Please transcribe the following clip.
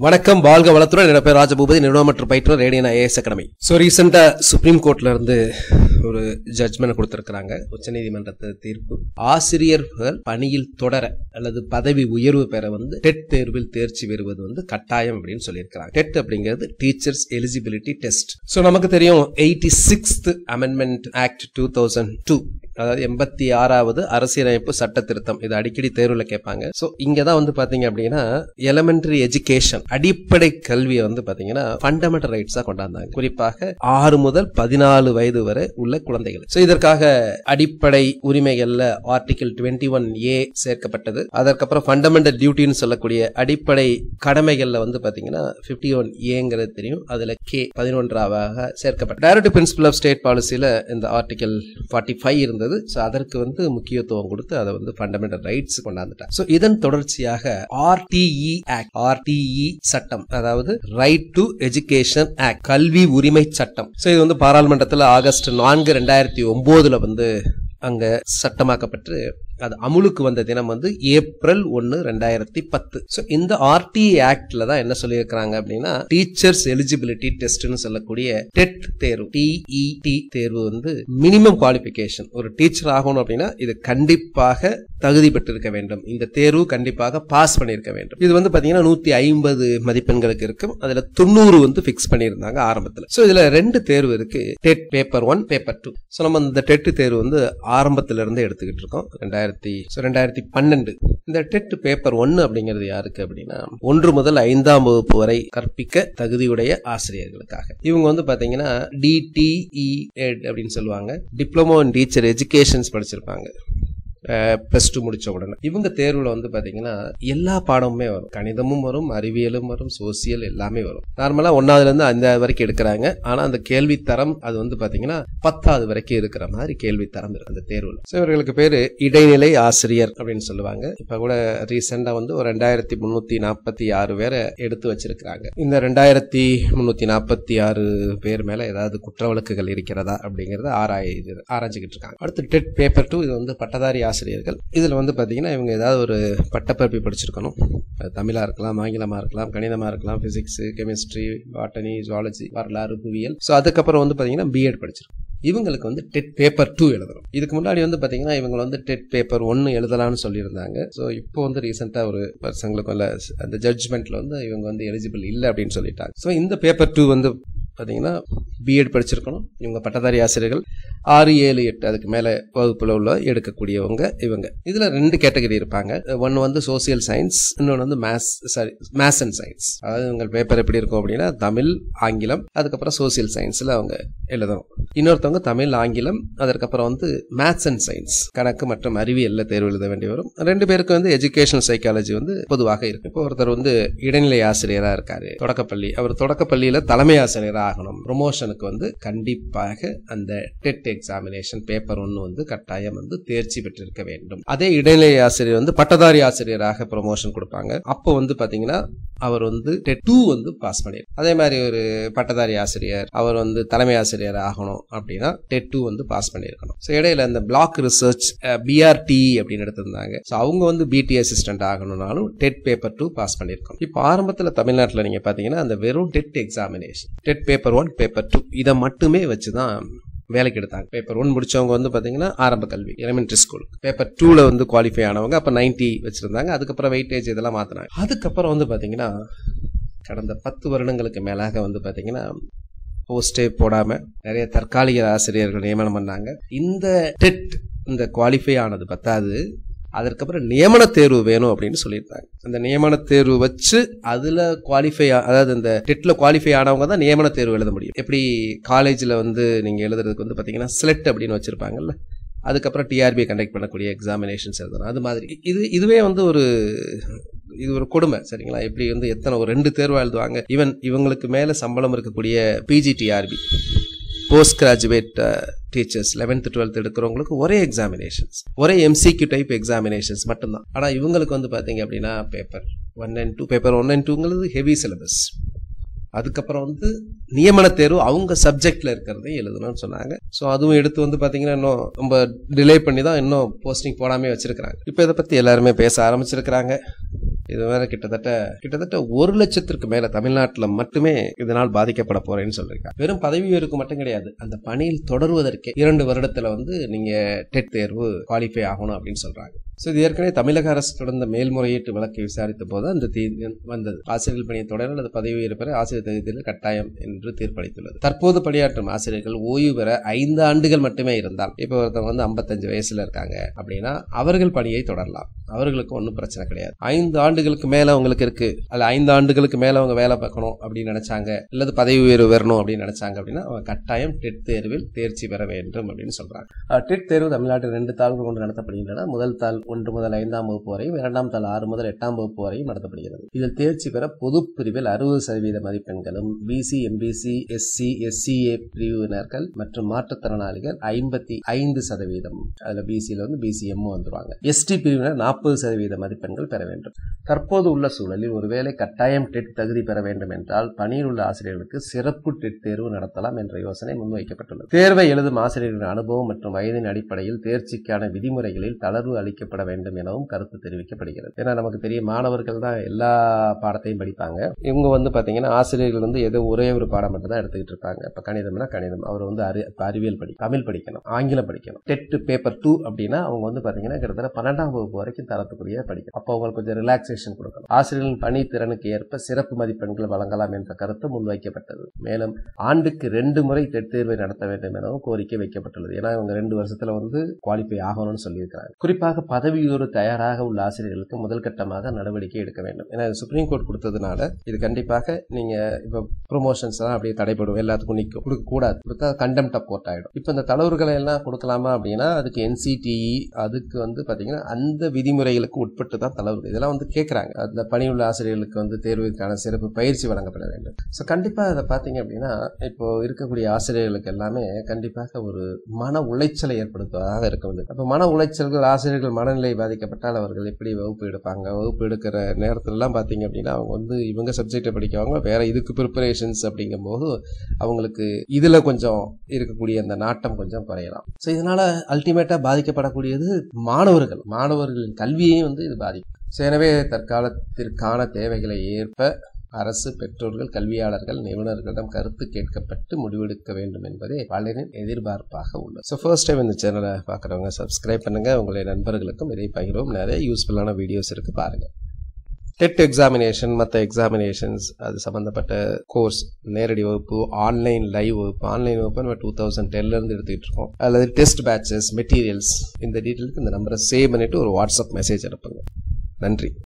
வணக்கம், வாழ்க வளத்துடன். என் பேர் ராஜபூபதி, நிறுவனம் மற்றும் பயிற்றுனர், ரேடியன் ஐஏஎஸ் அகாடமி. ரீசெண்டா சுப்ரீம் கோர்ட்ல இருந்து ஒரு ஜட்ஜ்மெண்ட் கொடுத்திருக்கிறாங்க. உச்சநீதிமன்றத்து தீர்ப்பு, ஆசிரியர்கள் பணியில் தொடர அல்லது பதவி உயர்வு பெற டெட் தேர்வில் தேர்ச்சி பெறுவது கட்டாயம் அப்படின்னு சொல்லியிருக்கிறாங்க. டெட் அப்படிங்கிறது டீச்சர்ஸ் எலிஜிபிலிட்டி டெஸ்ட். நமக்கு தெரியும் 86th அமெண்ட்மெண்ட் ஆக்ட் 2002, அதாவது 86வது அரசியலமைப்பு சட்ட திருத்தம். இது அடிக்கடி தேர்வுல கேட்பாங்க. இங்கதான் பாத்தீங்க அப்படின்னா எலிமெண்டரி எஜுகேஷன், அடிப்படை கல்வியை பாத்தீங்கன்னா ஃபண்டமெண்டல் ரைட்ஸா கொண்டாந்தாங்க. குறிப்பாக 6 முதல் 14 வயது வரை உள்ள குழந்தைகள். இதற்காக அடிப்படை உரிமைகள்ல ஆர்டிகிள் 21A சேர்க்கப்பட்டது. அதற்கப்புறம் ஃபண்டமெண்டல் டியூட்டின்னு சொல்லக்கூடிய அடிப்படை கடமைகள்ல பாத்தீங்கன்னா 51Aங்கிறது தெரியும், அதுல K 11ஆக சேர்க்கப்பட்டது. டைரக்ட் பிரின்சிபல் ஆஃப் ஸ்டேட் பாலிசியில இந்த ஆர்டிகிள் 45 இருந்தது. அதற்கு முக்கியத்துவம் கொடுத்து அதை ஃபண்டமெண்டல் ரைட்ஸ் கொண்டாந்துட்டாங்க. இதன் தொடர்ச்சியாக RTE ஆக்ட், RTE சட்டம், அதாவது ரைட் டு எஜுகேஷன் ஆக்ட், கல்வி உரிமை சட்டம். இது பாராளுமன்றத்தில் ஆகஸ்ட் 4, 2009 அங்க சட்டமாக்கப்பட்டு அது அமுலுக்கு வந்த தினம் ஏப்ரல் 1, 2010. இந்த RTE ஆக்ட்ல தான் என்ன சொல்லியிருக்கிறாங்க அப்படின்னா, டீச்சர்ஸ் எலிஜிபிலிட்டி டெஸ்ட்னு சொல்லக்கூடிய டெட் தேர்வு, TET தேர்வு மினிமம் குவாலிபிகேஷன். ஒரு டீச்சர் ஆகணும் அப்படின்னா இது கண்டிப்பாக தகுதி பெற்றிருக்க வேண்டும். இந்த தேர்வு கண்டிப்பாக பாஸ் பண்ணிருக்க வேண்டும். இது பாத்தீங்கன்னா 150 மதிப்பெண்களுக்கு இருக்கும். அதுல 90 பிக்ஸ் பண்ணியிருந்தாங்க ஆரம்பத்துல. இதுல 2 தேர்வு இருக்கு, டெட் பேப்பர் 1, பேப்பர் 2. நம்ம இந்த டெட் தேர்வு ஆரம்பத்துல இருந்து எடுத்துக்கிட்டு இருக்கோம். 2012 இந்த டெட் பேப்பர் 1 அப்படிங்கிறது யாருக்கு அப்படின்னா 1 முதல் 5ஆம் வகுப்பு வரை கற்பிக்க தகுதியுடைய ஆசிரியர்களுக்காக. இவங்க பாத்தீங்கன்னா DTED அப்படின்னு சொல்லுவாங்க, டிப்ளமோ இன் டீச்சர் எஜுகேஷன்ஸ் படிச்சிருப்பாங்க. +2 முடிச்ச உடனே இவங்க தேர்வுல பாத்தீங்கன்னா எல்லா பாடமுமே வரும். கணிதமும் வரும், அறிவியலும் வரும், சோசியல் எல்லாமே வரும். நார்மலா 1ஆவதுல இருந்து 5ஆவது வரைக்கும் எடுக்கிறாங்க. ஆனா அந்த கேள்வி தரம் அது பாத்தீங்கன்னா 10ஆவது வரைக்கும் இருக்கிற மாதிரி கேள்வி தரம் இருக்கு அந்த தேர்வுல. இவர்களுக்கு பேரு இடைநிலை ஆசிரியர் அப்படின்னு சொல்லுவாங்க. இப்ப கூட ரீசெண்டா ஒரு 2346 பேரை எடுத்து வச்சிருக்காங்க. இந்த 2346 பேர் மேல ஏதாவது குற்ற வழக்குகள் இருக்கிறதா அப்படிங்கறத ஆராய்ச்சிக்கிட்டு இருக்காங்க. அடுத்து டெட் பேப்பர் 2, இது பட்டதாரி ஆசிரியர்கள். இதுல பாத்தீங்கன்னா இவங்க ஏதாவது ஒரு பட்டப்படிப்பு படிச்சிருக்கணும். தமிழா இருக்கலாம், ஆங்கிலமா இருக்கலாம், கணிதமா இருக்கலாம், பிசிக்ஸ், கெமிஸ்ட்ரி, பாட்டனி, ஜுவாலஜி, வரலாறு, புவியியல். அதுக்கப்புறம் பாத்தீங்கன்னா B.Ed படிச்சிருக்கணும். இவங்களுக்கு டெட் பேப்பர் 2 எழுதணும். இதுக்கு முன்னாடி பாத்தீங்கன்னா இவங்க டெட் பேப்பர் 1 எழுதலாம்னு சொல்லியிருந்தாங்க. இப்போ ரீசெண்டா ஒரு வருஷங்களுக்கு அந்த ஜட்ஜ்மெண்ட்ல இவங்க எலிஜிபிள் இல்ல அப்படின்னு சொல்லிட்டாங்க. இந்த பேப்பர் 2 பாத்தீங்கன்னா B.Ed படிச்சிருக்கணும். இவங்க பட்டதாரி ஆசிரியர்கள் 6, 7, 8 அதுக்கு மேல வகுப்புல உள்ள எடுக்கக்கூடியவங்க இவங்க. இதுல 2 கேட்டகரி இருப்பாங்க. ஒன்னு சோசியல் சயின்ஸ், இன்னொன்னு மேத்ஸ் அண்ட் சயின்ஸ். அதாவது உங்க பேப்பர் எப்படி இருக்கும் அப்படின்னா தமிழ், ஆங்கிலம், அதுக்கப்புறம் சோசியல் சயின்ஸ்ல அவங்க எழுதணும். இன்னொருத்தவங்க தமிழ், ஆங்கிலம், அதற்கப்புறம் மேத்ஸ் அண்ட் சயின்ஸ், கணக்கு மற்றும் அறிவியல்ல தேர்வு எழுத வேண்டி வரும். 2 பேருக்கு எஜுகேஷனல் சைக்காலஜி பொதுவாக இருக்கு. இப்போ ஒருத்தர் இடைநிலை ஆசிரியரா இருக்காரு, தொடக்கப்பள்ளி. அவர் தொடக்கப்பள்ளியில தலைமை ஆசிரியரா ஆகணும். ப்ரொமோஷனுக்கு கண்டிப்பாக அந்த டெட் எக்ஸாமினேஷன் பேப்பர் 1 கட்டாயம் தேர்ச்சி பெற்றிருக்க வேண்டும். அதே இடைநிலை ஆசிரியர் பட்டதாரி ஆசிரியராக ப்ரொமோஷன் கொடுப்பாங்க. அப்போ பாத்தீங்கன்னா அவர் டெட் 2 பாஸ் பண்ணிரு. அதே மாதிரி ஒரு பட்டதாரி ஆசிரியர் அவர் தலைமை ஆசிரியர் ஆகணும் அப்படின்னா டெட் 2 பாஸ் பண்ணிருக்கணும். இடையில அந்த பிளாக் ரிசர்ச் BRT அப்படின்னு எடுத்திருந்தாங்க. அவங்க BT அசிஸ்டன்ட் ஆகணும்னாலும் டெட் பேப்பர் 2 பாஸ் பண்ணிருக்கணும். இப்போ ஆரம்பத்துல தமிழ்நாட்டில் நீங்க பாத்தீங்கன்னா அந்த வெறும் TET examination, TET paper 1, paper 2 இதை மட்டுமே வச்சுதான் வேலைக்கு எடுத்தாங்க. பேப்பர் 1 முடிச்சவங்க பாத்தீங்கன்னா ஆரம்ப கல்வி, எலிமெண்டரி ஸ்கூல். பேப்பர் 2ல குவாலிஃபை ஆனவங்க அப்ப 90 வச்சிருந்தாங்க. அதுக்கப்புறம் வெயிட்டேஜ் இதெல்லாம் மாத்தினாங்க. அதுக்கப்புறம் பாத்தீங்கன்னா கடந்த 10 வருடங்களுக்கு மேலாக பாத்தீங்கன்னா போஸ்டே போடாம நிறைய தற்காலிக ஆசிரியர்கள் நியமனம் பண்ணாங்க. இந்த டெட் இந்த குவாலிஃபை ஆனது பத்தாது, அதற்கப்புறம் நியமன தேர்வு வேணும் அப்படின்னு சொல்லியிருந்தாங்க. அந்த நியமன தேர்வு வச்சு அதுல குவாலிஃபை, அதாவது இந்த டெட்ல குவாலிஃபை ஆனவங்க தான் நியமன தேர்வு எழுத முடியும். எப்படி காலேஜ்ல நீங்க எழுதுறதுக்கு பாத்தீங்கன்னா ஸ்லெட் அப்படின்னு வச்சிருப்பாங்கல்ல, அதுக்கப்புறம் TRB கண்டக்ட் பண்ணக்கூடிய எக்ஸாமினேஷன்ஸ் எழுதணும். அது மாதிரி இதுவே இது ஒரு கொடுமை, சரிங்களா? எப்படி எத்தனை ஒரு 2 தேர்வா எழுதுவாங்க. ஈவன் இவங்களுக்கு மேல சம்பளம் இருக்கக்கூடிய PGTRB, post graduate teachers 11th 12th எடுக்கிறவங்களுக்கு ஒரே எக்ஸாமினேஷன்ஸ், ஒரே MCQ டைப் எக்ஸாமினேஷன்ஸ் மட்டும்தான். ஆனா இவங்களுக்கு பாத்தீங்க அப்படின்னா பேப்பர் 1 and 2, பேப்பர் 1 and 2ங்கிறது ஹெவி சிலபஸ். அதுக்கப்புறம் நியமன தேர்வு அவங்க சப்ஜெக்ட்ல இருக்கிறதே எழுதணும்னு சொன்னாங்க. அதுவும் எடுத்து பாத்தீங்கன்னா இன்னும் ரொம்ப டிலே பண்ணி தான் இன்னும் போஸ்டிங் போடாமே வச்சிருக்காங்க. இப்போ இதை பத்தி எல்லாருமே பேச ஆரம்பிச்சிருக்கிறாங்க. இது வேற கிட்டத்தட்ட 1 லட்சத்திற்கு மேல தமிழ்நாட்டில் மட்டுமே இதனால் பாதிக்கப்பட போறேன்னு சொல்லியிருக்காங்க. வெறும் பதவி உயர்வுக்கு மட்டும் கிடையாது, அந்த பணியில் தொடர்வதற்கே 2 வருடத்துல நீங்க டெட் தேர்வு குவாலிஃபை ஆகணும் அப்படின்னு சொல்றாங்க. இது ஏற்கனவே தமிழக அரசு தொடர்ந்த மேல்முறையீட்டு வழக்கை விசாரித்த போது அந்த தீர்ப்பு வந்தது. ஆசிரியர்கள் பணியை தொடர அல்லது பதவி உயர்வு ஆசிரியர் தகுதியில் கட்டாயம் என்று தீர்ப்பளித்துள்ளது. தற்போது பணியாற்றும் ஆசிரியர்கள் ஓய்வு பெற 5 ஆண்டுகள் மட்டுமே இருந்தால், இப்போ ஒருத்தவங்க 55 வயசுல இருக்காங்க அப்படின்னா அவர்கள் பணியை தொடரலாம், அவர்களுக்கு ஒன்றும் பிரச்சனை கிடையாது. 5 ஆண்டுகளுக்கு மேல அவங்களுக்கு இருக்கு, அல்ல 5 ஆண்டுகளுக்கு மேல அவங்க வேலை பார்க்கணும் அப்படின்னு நினைச்சாங்க, அல்லது பதவி உயர்வு வரணும் அப்படின்னு நினைச்சாங்க அப்படின்னா அவங்க கட்டாயம் டெட் தேர்வில் தேர்ச்சி பெற வேண்டும் அப்படின்னு சொல்றாங்க. டெட் தேர்வு தமிழ்நாட்டில் 2 தாள்கள் கொண்டு நடத்தப்படுகின்றன. முதல் தாள் 1 முதல் 5ஆம் வகுப்பு வரையும், 2ஆம் தாள் 6 முதல் 8ஆம் வகுப்பு வரையும் நடத்தப்படுகிறது. இதில் தேர்ச்சி பெற பொது பிரிவில் 60% மதிப்பெண்களும், பிசி, எம்பிசி, எஸ்சி, எஸ்சிஏ பிரிவினர்கள் மற்றும் மாற்றுத்திறனாளிகள் 55%, அதுல பிசியில பிசிஎம் வந்துருவாங்க. எஸ்டி பிரிவினர் 40% மதிப்பெண்கள் பெற வேண்டும். தற்போது உள்ள சூழலில் ஒருவேளை கட்டாயம் டெட் தகுதி பெற வேண்டும் என்றால் பணியில் உள்ள ஆசிரியர்களுக்கு சிறப்பு டெட் தேர்வு நடத்தலாம் என்ற யோசனை முன்வைக்கப்பட்டுள்ளது. தேர்வை எழுதும் ஆசிரியர்களின் அனுபவம் மற்றும் வயதின் அடிப்படையில் தேர்ச்சிக்கான விதிமுறைகளில் தளர்வு அளிக்கப்பட வேண்டும் எனவும் கருத்து தெரிவிக்கப்படுகிறது. ஏன்னா நமக்கு தெரிய மாணவர்கள் தான் எல்லா பாடத்தையும் படிப்பாங்க. இவங்க பாத்தீங்கன்னா ஆசிரியர்கள் ஏதோ ஒரே ஒரு பாடம் மட்டும் தான் எடுத்துக்கிட்டு இருப்பாங்க. இப்ப கணிதம்னா கணிதம், அவர் அறிவியல் தமிழ் படிக்கணும், ஆங்கிலம் படிக்கணும். டெட் பேப்பர் 2 அப்படின்னா அவங்க பாத்தீங்கன்னா கிட்டத்தட்ட 12ஆம் வகுப்பு வரைக்கும் தரத்துக்குரிய படிக்கணும். அப்போ அவங்களுக்கு கொஞ்சம் ரிலாக்ஸேஷன் கொடுக்கணும். ஆசிரியர்களின் பணி திறனுக்கு ஏற்ப சிறப்பு மதிப்பெண்கள் வழங்கலாம் என்ற கருத்து முன்வைக்கப்பட்டது. மேலும் ஆண்டுக்கு 2 முறை டெட் தேர்வை நடத்த வேண்டும் எனவும் கோரிக்கை வைக்கப்பட்டுள்ளது. ஏன்னா இவங்க 2 வருஷத்துல குவாலிஃபை ஆகணும்னு சொல்லியிருக்காங்க. குறிப்பாக பதவி உயர்வு தயாராக உள்ள ஆசிரியர்களுக்கு முதல் கட்டமாக நடவடிக்கை எடுக்க வேண்டும். ஏன்னா சுப்ரீம் கோர்ட் கொடுத்ததுனால இது கண்டிப்பாக நீங்க இப்ப ப்ரொமோஷன்ஸ் எல்லாம் அப்படியே தடைபடும், எல்லாத்துக்கும் நிற்கும், கொடுக்க கூடாது, கொடுத்தா கண்டெம்ட் ஆஃப் கோர்ட் ஆயிடும். இப்ப இந்த தளர்வுகளை எல்லாம் கொடுக்கலாமா அப்படின்னா அதுக்கு NCTE அதுக்கு பாத்தீங்கன்னா அந்த விதிமுறைகளுக்கு உட்பட்டு தான் தளர்வு இதெல்லாம் கேட்கறாங்க. அந்த பணியுள்ள ஆசிரியர்களுக்கு தேர்வுக்கான சிறப்பு பயிற்சி வழங்கப்பட வேண்டும். கண்டிப்பா அதை பாத்தீங்க அப்படின்னா இப்போ இருக்கக்கூடிய ஆசிரியர்களுக்கு எல்லாமே கண்டிப்பாக ஒரு மன உளைச்சலை ஏற்படுத்துவதாக இருக்க வேண்டும். அப்ப மன உளைச்சல்கள், ஆசிரியர்கள் மனநிலை பாதிக்கப்பட்டால் அவர்கள் எப்படி வகுப்பு எடுப்பாங்க? வகுப்பு எடுக்கிற நேரத்துல எல்லாம் பாத்தீங்க அப்படின்னா அவங்க இவங்க சப்ஜெக்டை படிக்கவங்க வேற இதுக்கு ப்ரிப்பரேஷன்ஸ் அப்படிங்கும் போது அவங்களுக்கு இதுல கொஞ்சம் இருக்கக்கூடிய அந்த நாட்டம் கொஞ்சம் குறையலாம். இதனால அல்டிமேட்டா பாதிக்கப்படக்கூடியது மாணவர்களின் கல்வியையும் இது பாதிக்கும். எனவே தற்காலத்திற்கான தேவைகளை ஏற்ப அரசு, பெற்றோர்கள், கல்வியாளர்கள், நிபுணர்களிடம் கருத்து கேட்கப்பட்டு முடிவெடுக்க வேண்டும் என்பதே பலரின் எதிர்பார்ப்பாக உள்ளது. ஃபர்ஸ்ட் டைம் இந்த சேனலை பார்க்குறவங்க சப்ஸ்கிரைப் பண்ணுங்க, உங்களுடைய நண்பர்களுக்கும் இதை பகிர்வோம். நிறைய யூஸ்ஃபுல்லான வீடியோஸ் இருக்கு, பாருங்க. டெட் எக்ஸாமினேஷன், மற்ற எக்ஸாமினேஷன்ஸ் அது சம்பந்தப்பட்ட கோர்ஸ், நேரடி வகுப்பு, ஆன்லைன் லைவ் வகுப்பு. ஆன்லைன் வகுப்பு நம்ம 2010ல இருந்து எடுத்துக்கிட்டு இருக்கோம். அல்லது டெஸ்ட் பேட்சஸ், மெட்டீரியல்ஸ், இந்த டீட்டெயிலுக்கு இந்த நம்பரை சேவ் பண்ணிட்டு ஒரு வாட்ஸ்அப் மெசேஜ் அனுப்புங்க. நன்றி.